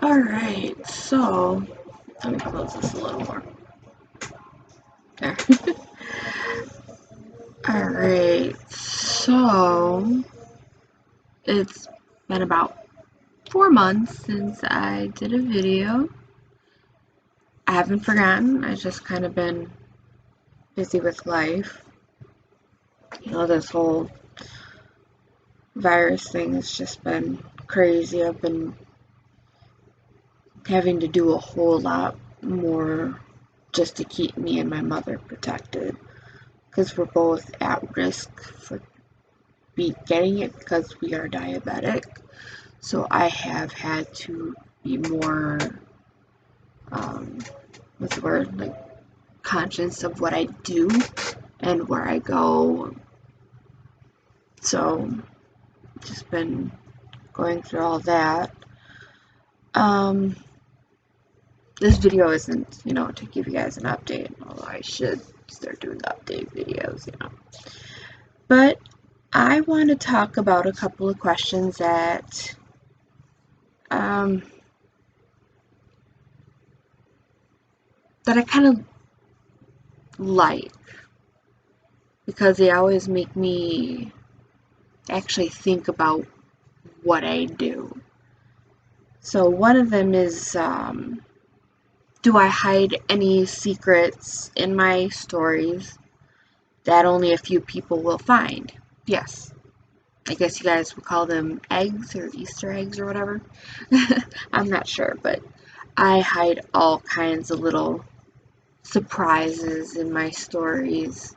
Alright, so let me close this a little more. There. Alright, so it's been about 4 months since I did a video. I haven't forgotten, I've just kind of been busy with life. You know, this whole virus thing has just been crazy. I've been having to do a whole lot more just to keep me and my mother protected, because we're both at risk for getting it because we are diabetic. So I have had to be more, what's the word, like conscious of what I do and where I go. So just been going through all that. This video isn't, to give you guys an update, although I should start doing update videos, But I want to talk about a couple of questions that that I kind of like, because they always make me actually think about what I do. So one of them is, do I hide any secrets in my stories that only a few people will find? Yes. I guess you guys would call them eggs or Easter eggs or whatever. I'm not sure, but I hide all kinds of little surprises in my stories.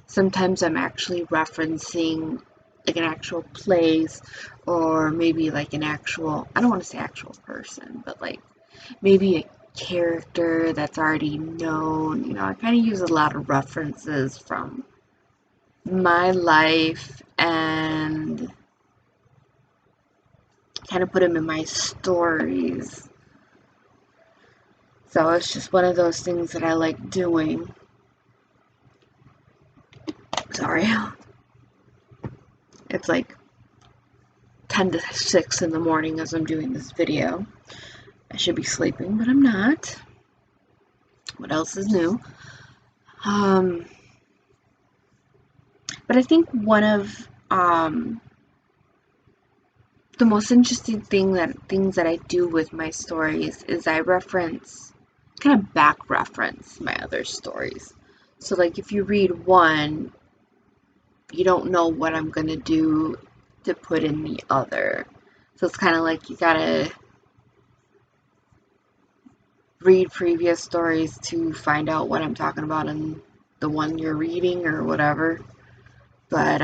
Sometimes I'm actually referencing like an actual place, or maybe like an actual, I don't want to say actual person, but like maybe a character that's already known. I kind of use a lot of references from my life and kind of put them in my stories. So it's just one of those things that I like doing. Sorry. It's like 10 to 6 in the morning as I'm doing this video. I should be sleeping, but I'm not. What else is new? But I think one of the most interesting things that I do with my stories is I kind of back reference my other stories. So like if you read one, you don't know what I'm gonna do to put in the other. So it's kind of like you gotta read previous stories to find out what I'm talking about in the one you're reading or whatever. But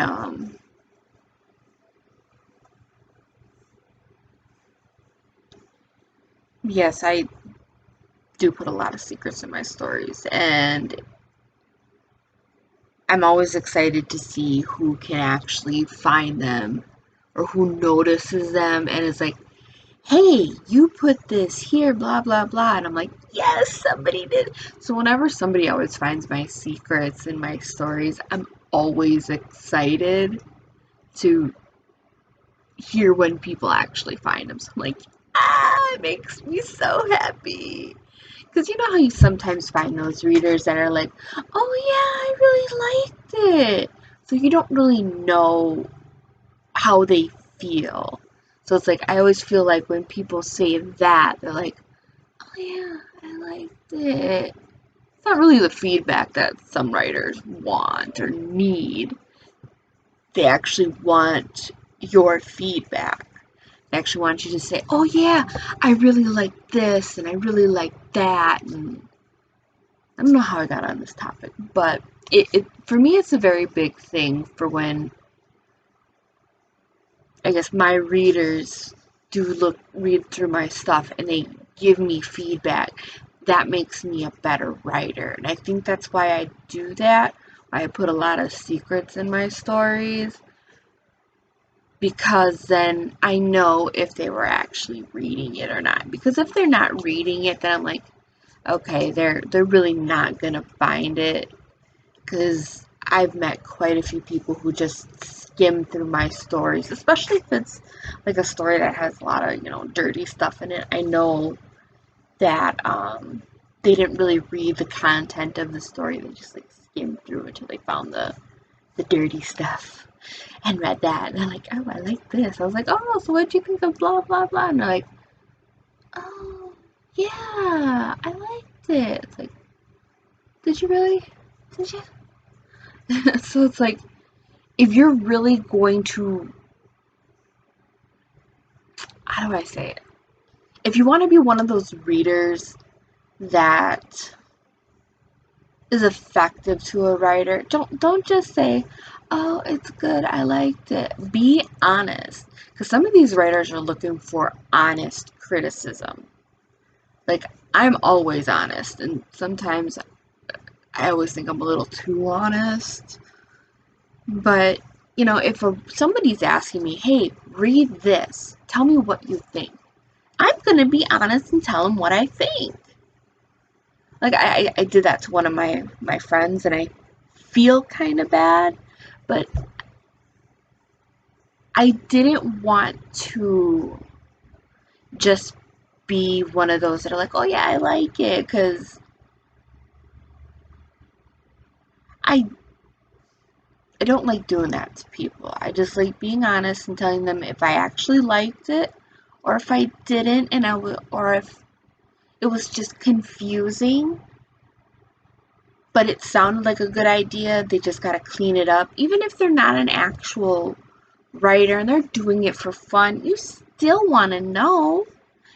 yes, I do put a lot of secrets in my stories, and I'm always excited to see who can actually find them or who notices them and is like, hey, you put this here, blah, blah, blah. And I'm like, yes, somebody did. So whenever somebody always finds my secrets in my stories, I'm always excited to hear when people actually find them. So I'm like, it makes me so happy. Because you know how you sometimes find those readers that are like, oh yeah, I really liked it. So you don't really know how they feel. So it's like, I always feel like when people say that, they're like, oh yeah, I liked it. It's not really the feedback that some writers want or need. They actually want your feedback. They actually want you to say, oh yeah, I really like this and I really like that. And I don't know how I got on this topic, but it for me, it's a very big thing for when, I guess, my readers do read through my stuff and they give me feedback. That makes me a better writer. And I think that's why I do that. I put a lot of secrets in my stories, because then I know if they were actually reading it or not. Because if they're not reading it, then I'm like, okay, they're really not gonna find it, because I've met quite a few people who just skim through my stories, especially if it's like a story that has a lot of, you know, dirty stuff in it. I know that they didn't really read the content of the story. They just like skimmed through until they found the dirty stuff and read that. And they're like, oh, I like this. I was like, oh, so what do you think of blah, blah, blah? And they're like, oh, yeah, I liked it. It's like, did you really? Did you? So it's like, if you're really going to, how do I say it? If you want to be one of those readers that is effective to a writer, don't just say, oh, it's good, I liked it. Be honest, because some of these writers are looking for honest criticism. Like, I'm always honest, and sometimes I always think I'm a little too honest. But, you know, if somebody's asking me, hey, read this, tell me what you think, I'm going to be honest and tell them what I think. Like, I did that to one of my friends, and I feel kind of bad, but I didn't want to just be one of those that are like, oh yeah, I like it, because I I don't like doing that to people. I just like being honest and telling them if I actually liked it, or if I didn't, and or if it was just confusing, but it sounded like a good idea. They just gotta clean it up. Even if they're not an actual writer and they're doing it for fun, you still want to know.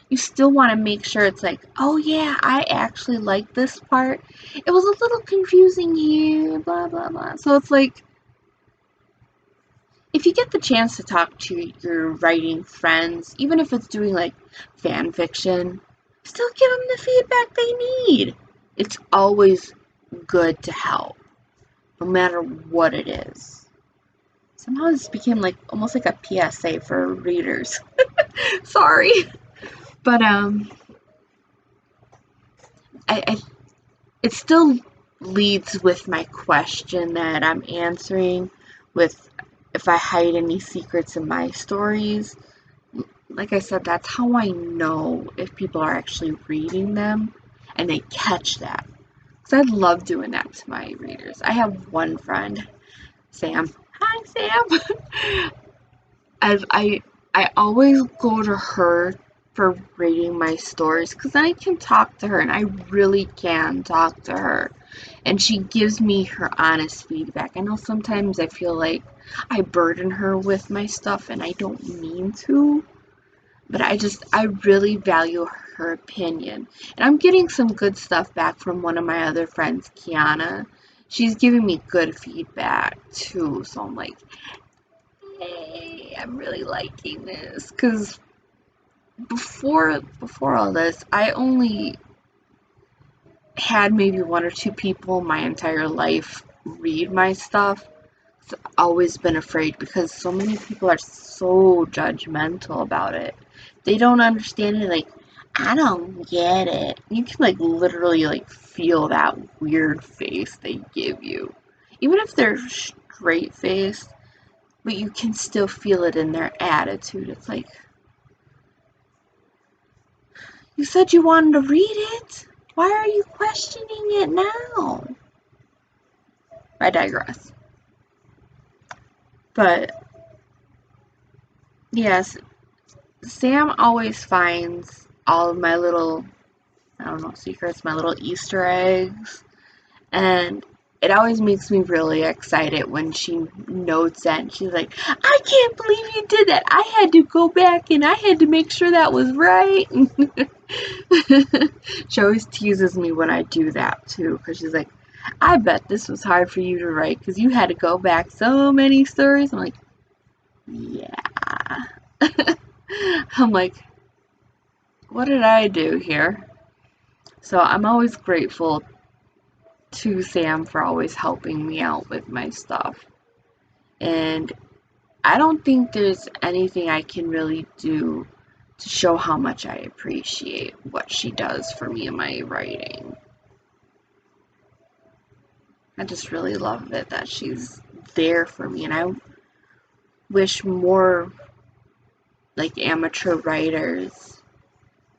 You still want to make sure it's like, oh yeah, I actually like this part. It was a little confusing here, blah, blah, blah. So it's like, if you get the chance to talk to your writing friends, even if it's doing like fan fiction, still give them the feedback they need. It's always good to help, no matter what it is. Somehow this became like almost like a PSA for readers. Sorry. But I it still leads with my question that I'm answering with if I hide any secrets in my stories. Like I said, that's how I know if people are actually reading them and they catch that. Because I love doing that to my readers. I have one friend, Sam. Hi, Sam. As I always go to her for reading my stories because then I can talk to her and I really can talk to her and she gives me her honest feedback. I know sometimes I feel like I burden her with my stuff and I don't mean to, but I really value her opinion. And I'm getting some good stuff back from one of my other friends, Kiana. She's giving me good feedback too, so I'm like, hey, I'm really liking this. Because before all this, I only had maybe one or two people my entire life read my stuff. So I've always been afraid because so many people are so judgmental about it. They don't understand it. Like, I don't get it. You can like literally like feel that weird face they give you, even if they're straight faced, but you can still feel it in their attitude. It's like, you said you wanted to read it. Why are you questioning it now? I digress. But yes, Sam always finds all of my little, I don't know, secrets, my little Easter eggs. And it always makes me really excited when she notes that and she's like, I can't believe you did that. I had to go back and I had to make sure that was right. She always teases me when I do that too, because she's like, I bet this was hard for you to write because you had to go back so many stories. I'm like, yeah. I'm like, what did I do here? So I'm always grateful to Sam for always helping me out with my stuff. And I don't think there's anything I can really do to show how much I appreciate what she does for me in my writing. I just really love it that she's there for me, and I wish more like amateur writers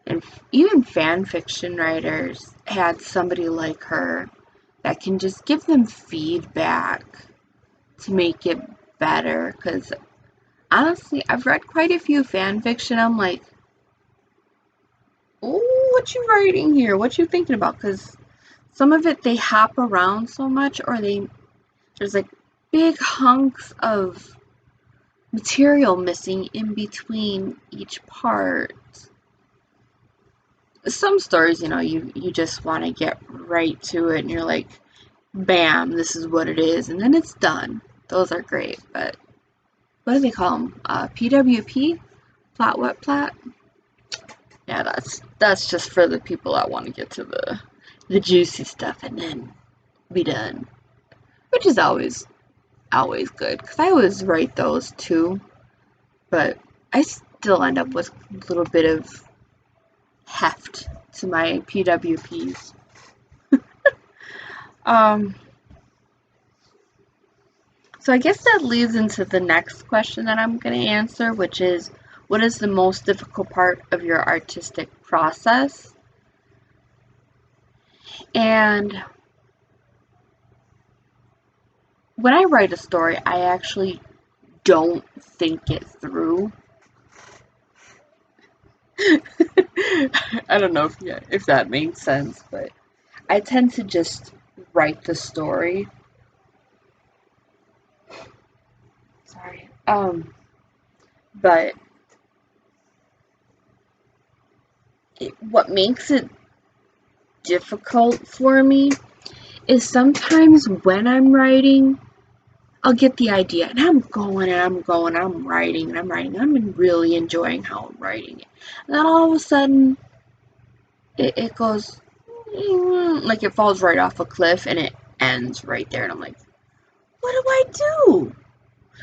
and even fan fiction writers had somebody like her that can just give them feedback to make it better. Because honestly, I've read quite a few fan fiction. I'm like, oh, what you writing here? What you thinking about? Because some of it they hop around so much, or there's like big hunks of material missing in between each part. Some stories, you just want to get right to it and you're like, bam, this is what it is, and then it's done. Those are great, but what do they call them? PWP? Plot what plot? Yeah, that's just for the people that want to get to the juicy stuff and then be done. Which is always good, because I always write those too, but I still end up with a little bit of heft to my PWPs. So I guess that leads into the next question that I'm going to answer, which is, what is the most difficult part of your artistic process? And when I write a story, I actually don't think it through. I don't know if that makes sense, but I tend to just write the story. Sorry. But what makes it difficult for me is sometimes when I'm writing, I'll get the idea and I'm going and I'm going, I'm writing and I'm writing. I'm really enjoying how I'm writing it. And then all of a sudden, it goes, like it falls right off a cliff and it ends right there. And I'm like, what do I do?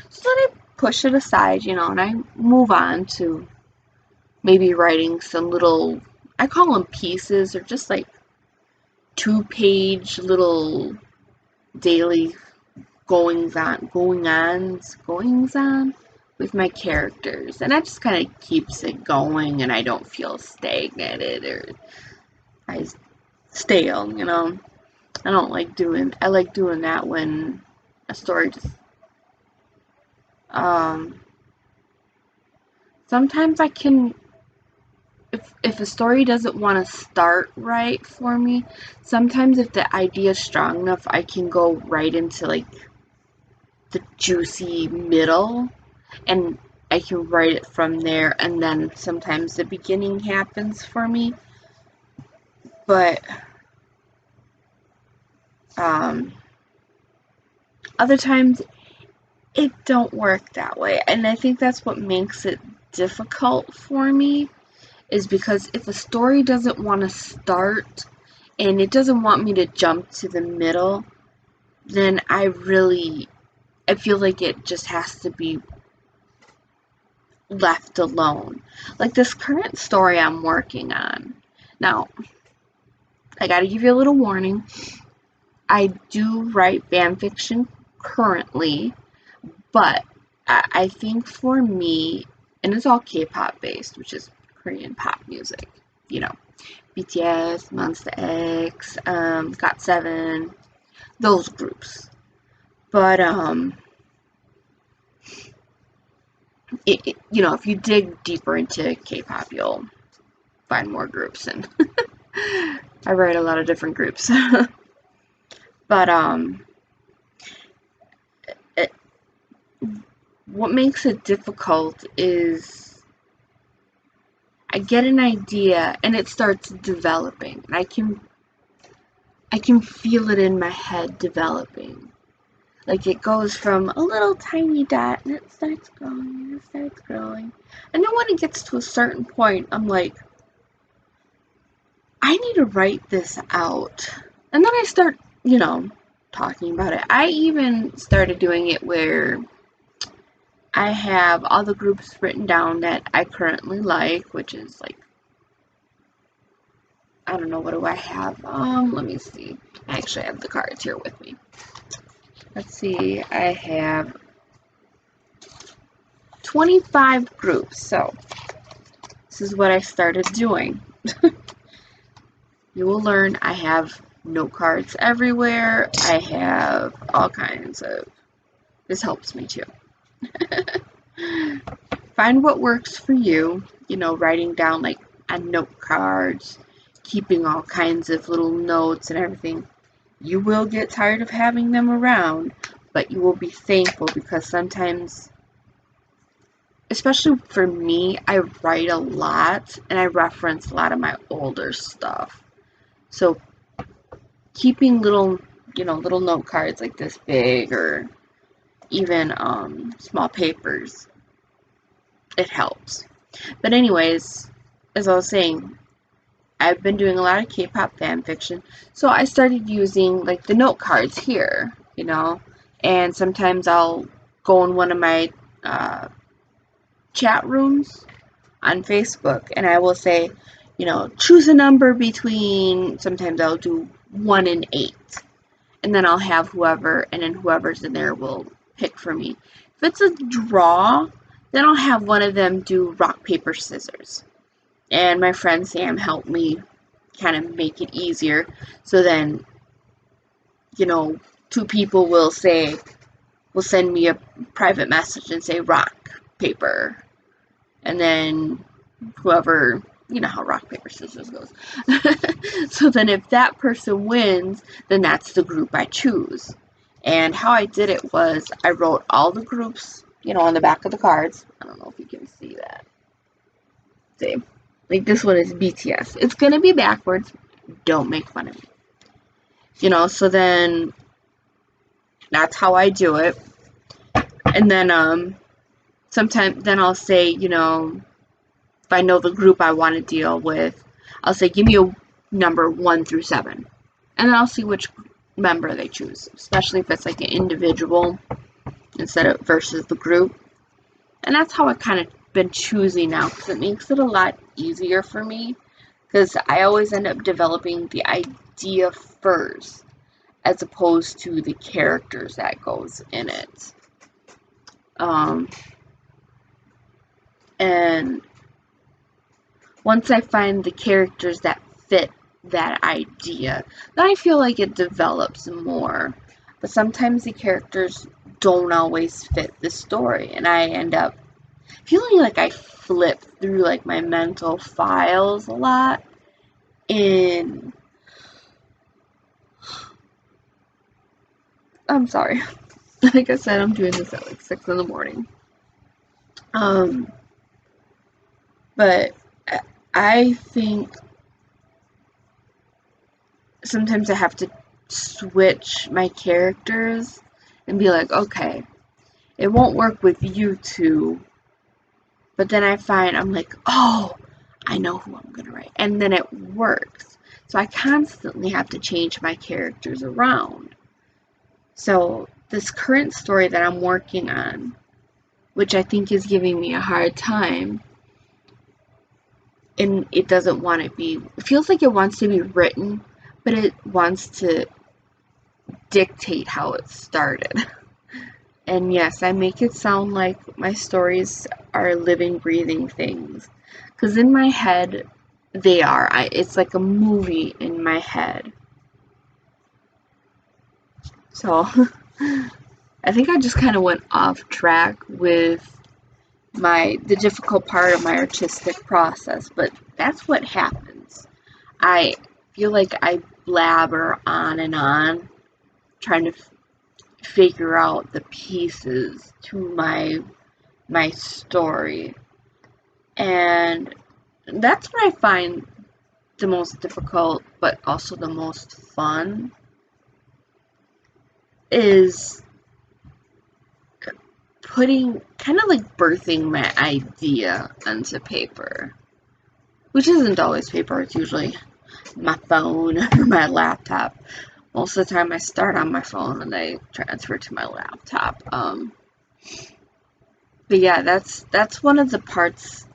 So then I push it aside, and I move on to maybe writing some little, I call them pieces, or just like 2-page little daily goings on with my characters, and that just kind of keeps it going, and I don't feel stagnated or stale. I like doing that when a story just sometimes I can, if a story doesn't want to start right for me, sometimes if the idea is strong enough, I can go right into like the juicy middle and I can write it from there, and then sometimes the beginning happens for me. But other times it don't work that way, and I think that's what makes it difficult for me, is because if a story doesn't want to start and it doesn't want me to jump to the middle, then I feel like it just has to be left alone. Like this current story I'm working on. Now, I gotta give you a little warning. I do write fan fiction currently, but I think for me, and it's all K-pop based, which is Korean pop music. BTS, Monsta X, GOT7, those groups. But if you dig deeper into K-pop, you'll find more groups, and I write a lot of different groups. But what makes it difficult is I get an idea and it starts developing, and I can feel it in my head developing. Like it goes from a little tiny dot and it starts growing and it starts growing. And then when it gets to a certain point, I'm like, I need to write this out. And then I start, talking about it. I even started doing it where I have all the groups written down that I currently like, which is like, I don't know, what do I have? Let me see. I actually have the cards here with me. Let's see, I have 25 groups. So this is what I started doing. You will learn I have note cards everywhere. I have all kinds of, this helps me too. Find what works for you, writing down like on note cards, keeping all kinds of little notes and everything. You will get tired of having them around, but you will be thankful because sometimes, especially for me, I write a lot and I reference a lot of my older stuff. So keeping little note cards like this big or even small papers, it helps. But anyways, as I was saying, I've been doing a lot of K-pop fan fiction, so I started using like the note cards here, and sometimes I'll go in one of my chat rooms on Facebook and I will say, choose a number between, sometimes I'll do 1 and 8, and then I'll have whoever, and then whoever's in there will pick for me. If it's a draw, then I'll have one of them do rock, paper, scissors. And my friend Sam helped me kind of make it easier. So then, 2 people will send me a private message and say rock, paper. And then whoever, how rock, paper, scissors goes. So then if that person wins, then that's the group I choose. And how I did it was I wrote all the groups, on the back of the cards. I don't know if you can see that. See? Like this one is BTS. It's going to be backwards. Don't make fun of me. So then that's how I do it. And then sometimes then I'll say, if I know the group I want to deal with, I'll say, give me a number 1 through 7. And then I'll see which member they choose, especially if it's like an individual instead of versus the group. And that's how I've kind of been choosing now, because it makes it a lot easier for me, because I always end up developing the idea first as opposed to the characters that goes in it. And once I find the characters that fit that idea, then I feel like it develops more. But sometimes the characters don't always fit the story, and I end up feeling like I flip through like my mental files a lot. And I'm sorry. Like I said, I'm doing this at like 6 in the morning. But I think sometimes I have to switch my characters and be like, okay, it won't work with you two. But then I find I'm like, oh, I know who I'm going to write. And then it works. So I constantly have to change my characters around. So this current story that I'm working on, which I think is giving me a hard time, and it doesn't want to be, it feels like it wants to be written, but it wants to dictate how it started. And yes, I make it sound like my stories are living, breathing things. Because in my head, they are. It's like a movie in my head. So, I think I just kind of went off track with the difficult part of my artistic process. But that's what happens. I feel like I blabber on and on, trying to figure out the pieces to my story, and that's what I find the most difficult but also the most fun, is putting, kind of like birthing my idea onto paper, which isn't always paper. It's usually my phone or my laptop. Most of the time I start on my phone and I transfer to my laptop. But yeah, that's one of the parts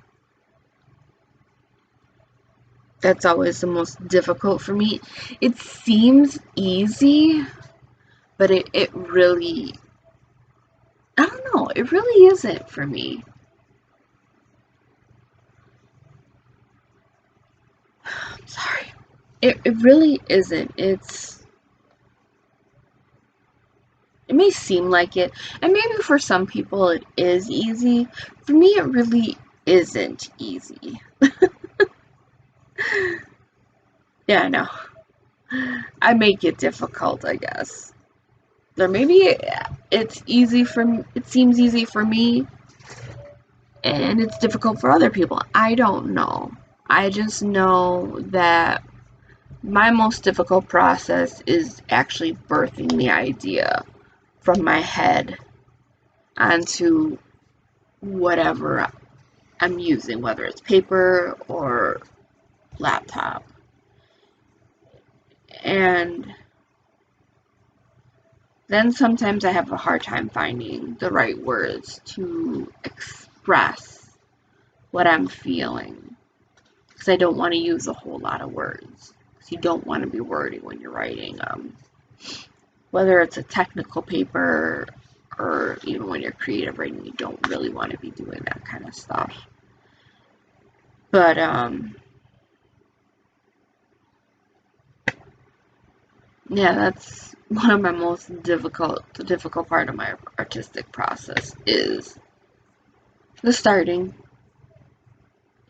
that's always the most difficult for me. It seems easy, but it really, I don't know, it really isn't for me. It really isn't. It may seem like it, and maybe for some people it is easy. For me, it really isn't easy. Yeah, no. I make it difficult, I guess. Or maybe it's easy for it seems easy for me and it's difficult for other people. I don't know. I just know that my most difficult process is actually birthing the idea from my head onto whatever I'm using, whether it's paper or laptop. And then sometimes I have a hard time finding the right words to express what I'm feeling because I don't want to use a whole lot of words because you don't want to be wordy when you're writing, whether it's a technical paper or even when you're creative writing, you don't really want to be doing that kind of stuff. But yeah, that's one of my most difficult part of my artistic process is the starting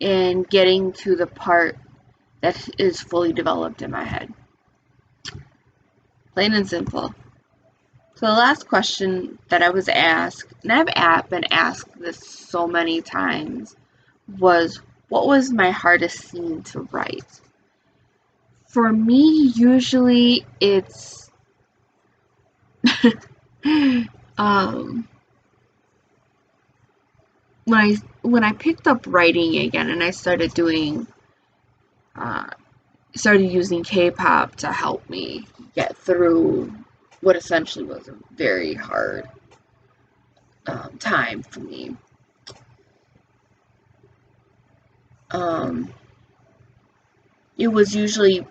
and getting to the part that is fully developed in my head. Plain and simple. So the last question that I was asked, and I've been asked this so many times, was what was my hardest scene to write? For me, usually it's um, when I picked up writing again and I started doing started using K-pop to help me get through what essentially was a very hard time for me. It was usually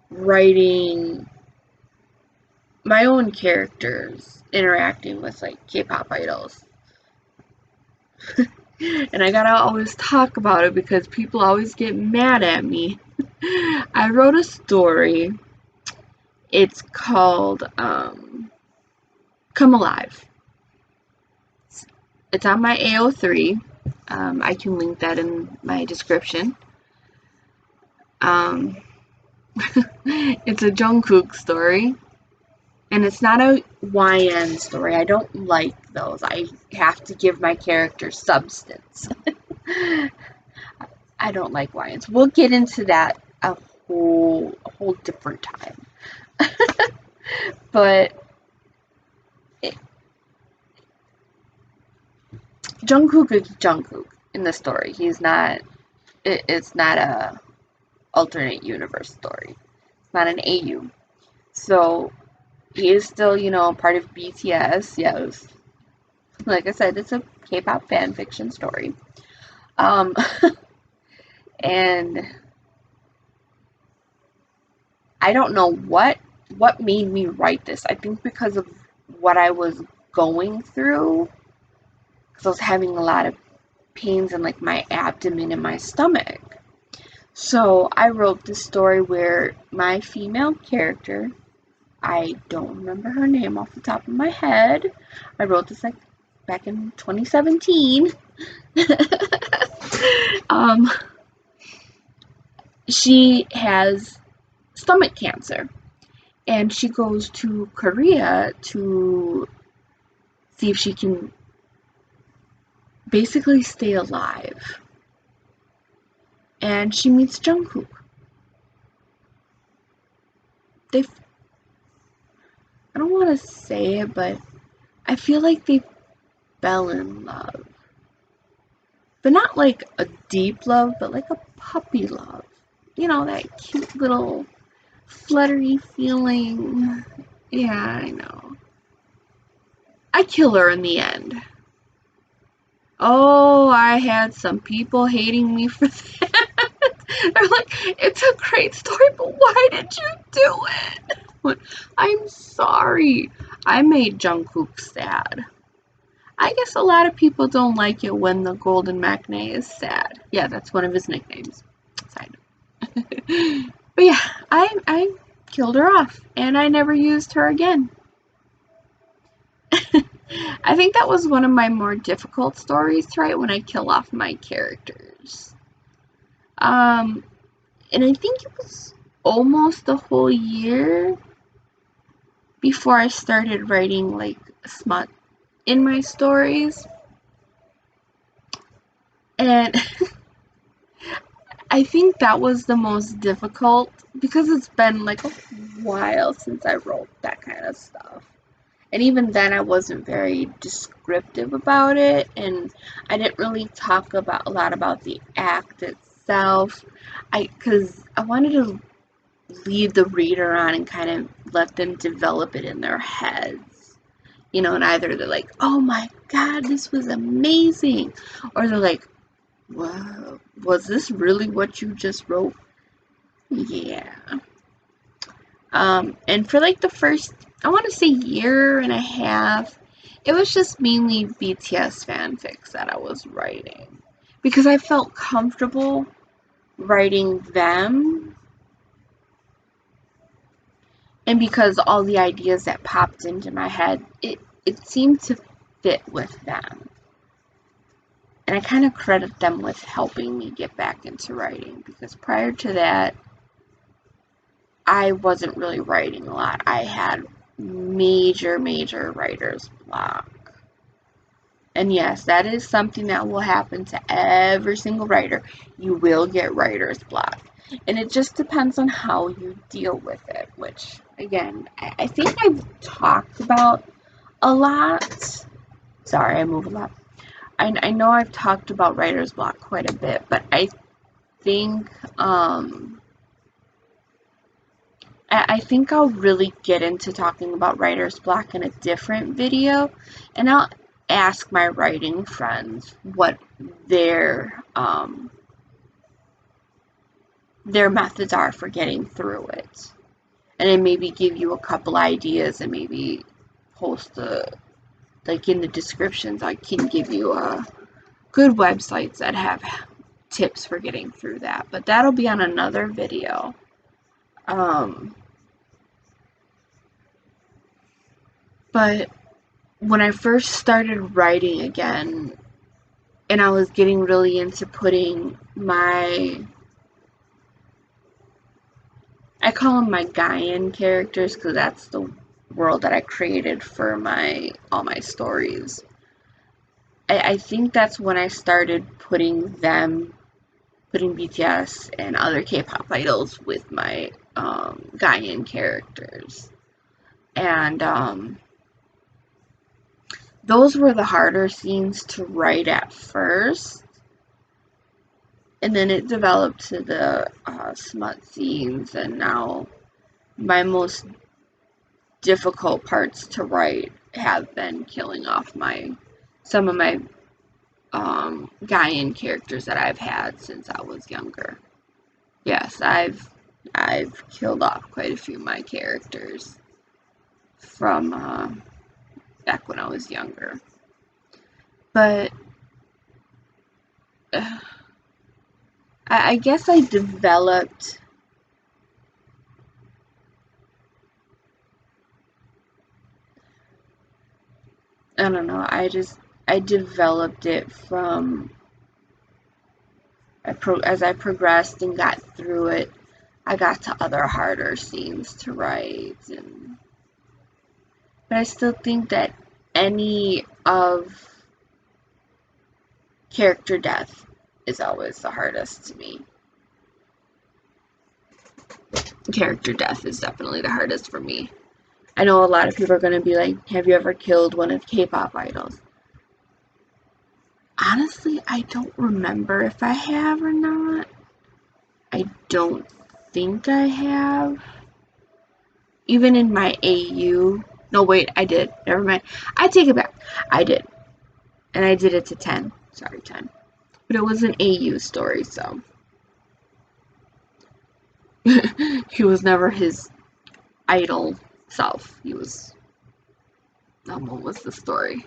writing my own characters interacting with like K-pop idols. And I gotta always talk about it because people always get mad at me. I wrote a story. It's called Come Alive. It's on my AO3. I can link that in my description. It's a Jungkook story. And it's not a YN story. I don't like those. I have to give my character substance. I don't like YNs. We'll get into that a whole different time. But Jungkook is Jungkook in the story. He's not. It's not a alternate universe story. It's not an AU. So he is still, part of BTS. Yes, like I said, it's a K-pop fan fiction story. And I don't know what made me write this. I think because of what I was going through, because I was having a lot of pains in like my abdomen and my stomach. So I wrote this story where my female character, I don't remember her name off the top of my head. I wrote this like back in 2017. She has stomach cancer and she goes to Korea to see if she can basically stay alive. And she meets Jungkook. I don't want to say it, but I feel like they fell in love. But not like a deep love, but like a puppy love. That cute little fluttery feeling. Yeah, I know. I kill her in the end. Oh, I had some people hating me for that. They're like, it's a great story, but why did you do it? I'm sorry. I made Jungkook sad. I guess a lot of people don't like it when the Golden Maknae is sad. Yeah, that's one of his nicknames. Side. But yeah, I killed her off, and I never used her again. I think that was one of my more difficult stories to write, when I kill off my characters. And I think it was almost a whole year before I started writing like smut in my stories. And I think that was the most difficult, because it's been like a while since I wrote that kind of stuff. And even then, I wasn't very descriptive about it, and I didn't really talk about a lot about the act itself. Because I wanted to lead the reader on and kind of let them develop it in their heads. You know, and either they're like, oh my god, this was amazing, or they're like, wow, was this really what you just wrote? Yeah. And for like the first, I want to say, year and a half, it was just mainly BTS fanfics that I was writing, because I felt comfortable writing them, and because all the ideas that popped into my head, it seemed to fit with them. And I kind of credit them with helping me get back into writing, because prior to that, I wasn't really writing a lot. I had major writer's block. And yes, that is something that will happen to every single writer. You will get writer's block. And it just depends on how you deal with it, which, again, I think I've talked about a lot. Sorry, I move a lot. I know I've talked about writer's block quite a bit, but I think I think I'll really get into talking about writer's block in a different video, and I'll ask my writing friends what their methods are for getting through it, and then maybe give you a couple ideas, and maybe post like in the descriptions, I can give you good websites that have tips for getting through that, but that'll be on another video. But when I first started writing again, and I was getting really into putting I call them my Gaian characters, because that's the world that I created for all my stories. I think that's when I started putting BTS and other K-pop idols with my Gaian characters. And those were the harder scenes to write at first. And then it developed to the smut scenes, and now my most difficult parts to write have been killing off some of my Gaian characters that I've had since I was younger. Yes, I've killed off quite a few of my characters from back when I was younger. But I guess I developed I don't know, I developed it from as I progressed and got through it. I got to other harder scenes to write, but I still think that any of character death is always the hardest to me. Character death is definitely the hardest for me. I know a lot of people are going to be like, have you ever killed one of K-pop idols? Honestly, I don't remember if I have or not. I don't think I have. Even in my AU. No, wait, I did. Never mind. I take it back. I did. And I did it to 10. Sorry, 10. But it was an AU story, so. He was never his idol self. He was. What was the story?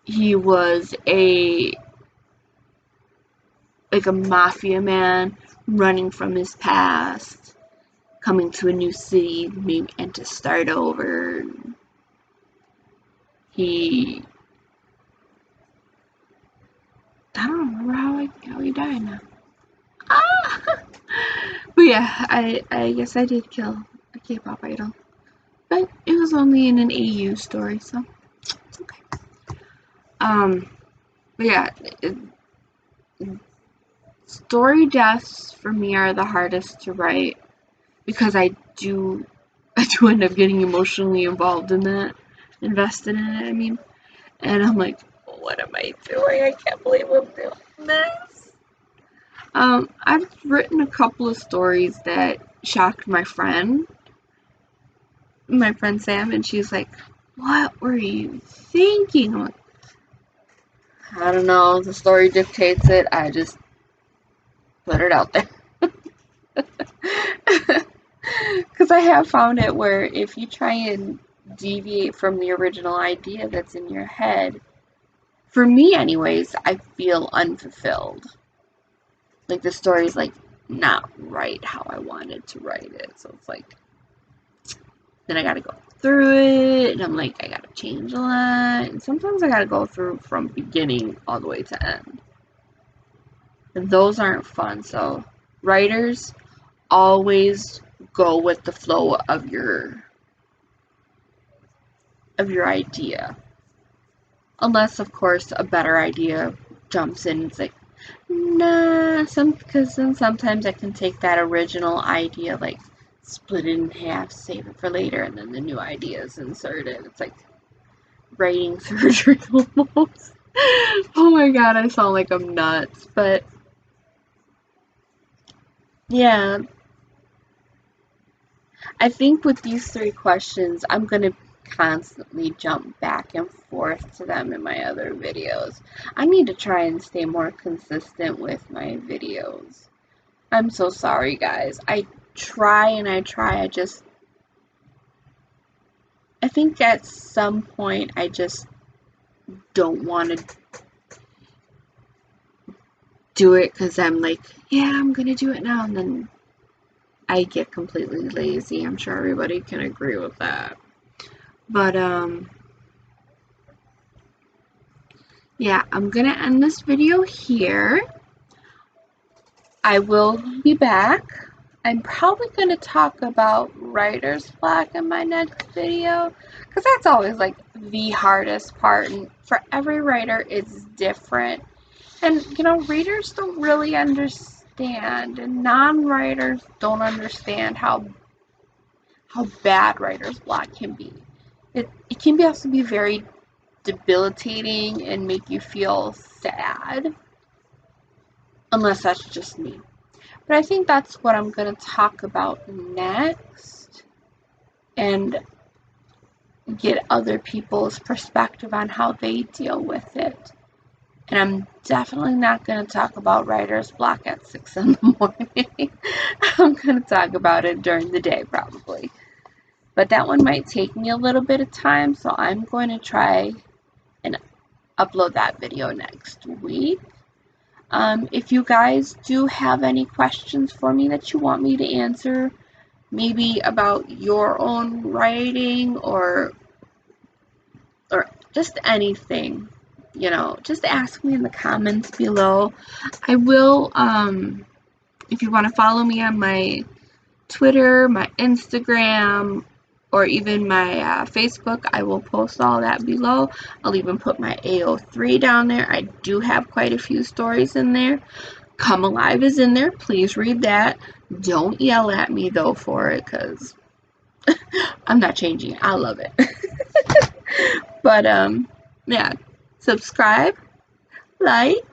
He was a like a mafia man running from his past, coming to a new city and to start over. I don't remember how he died now. Ah! But yeah, I guess I did kill a K-pop idol. But it was only in an AU story, so it's okay. But yeah, story deaths for me are the hardest to write because I do end up getting emotionally involved in that, invested in it, I mean. And I'm like, what am I doing? I can't believe I'm doing this. I've written a couple of stories that shocked my friend Sam, and she's like, what were you thinking? I'm like, I don't know, the story dictates it, I just put it out there. Because I have found it where if you try and deviate from the original idea that's in your head, for me anyways, I feel unfulfilled. Like the story's like not right how I wanted to write it. So it's like, then I gotta go through it, and I'm like, I gotta change a lot. And sometimes I gotta go through from beginning all the way to end. And those aren't fun. So writers, always go with the flow of your idea. Unless, of course, a better idea jumps in. It's like, nah, because then sometimes I can take that original idea, like split it in half, save it for later, and then the new idea is inserted. It's like writing surgery almost. Oh my god, I sound like I'm nuts, but yeah. I think with these 3 questions, I'm going to constantly jump back and forth to them in my other videos. I need to try and stay more consistent with my videos. I'm so sorry, guys. I try and I think at some point I just don't want to do it because I'm like, yeah, I'm going to do it now, and then I get completely lazy. I'm sure everybody can agree with that. But, yeah, I'm going to end this video here. I will be back. I'm probably going to talk about writer's block in my next video, because that's always like the hardest part, and for every writer it's different. And you know, readers don't really understand, and non-writers don't understand how bad writer's block can be. It can also be very debilitating and make you feel sad, unless that's just me. But I think that's what I'm going to talk about next, and get other people's perspective on how they deal with it. And I'm definitely not going to talk about writer's block at 6 in the morning. I'm going to talk about it during the day probably. But that one might take me a little bit of time, so I'm going to try and upload that video next week. If you guys do have any questions for me that you want me to answer, maybe about your own writing or just anything, you know, just ask me in the comments below. I will, if you want to follow me on my Twitter, my Instagram, or even my Facebook, I will post all that below. I'll even put my AO3 down there. I do have quite a few stories in there. Come Alive is in there. Please read that. Don't yell at me, though, for it, because I'm not changing. I love it. But, yeah. Subscribe, like,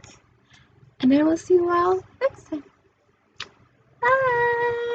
and I will see you all next time. Bye!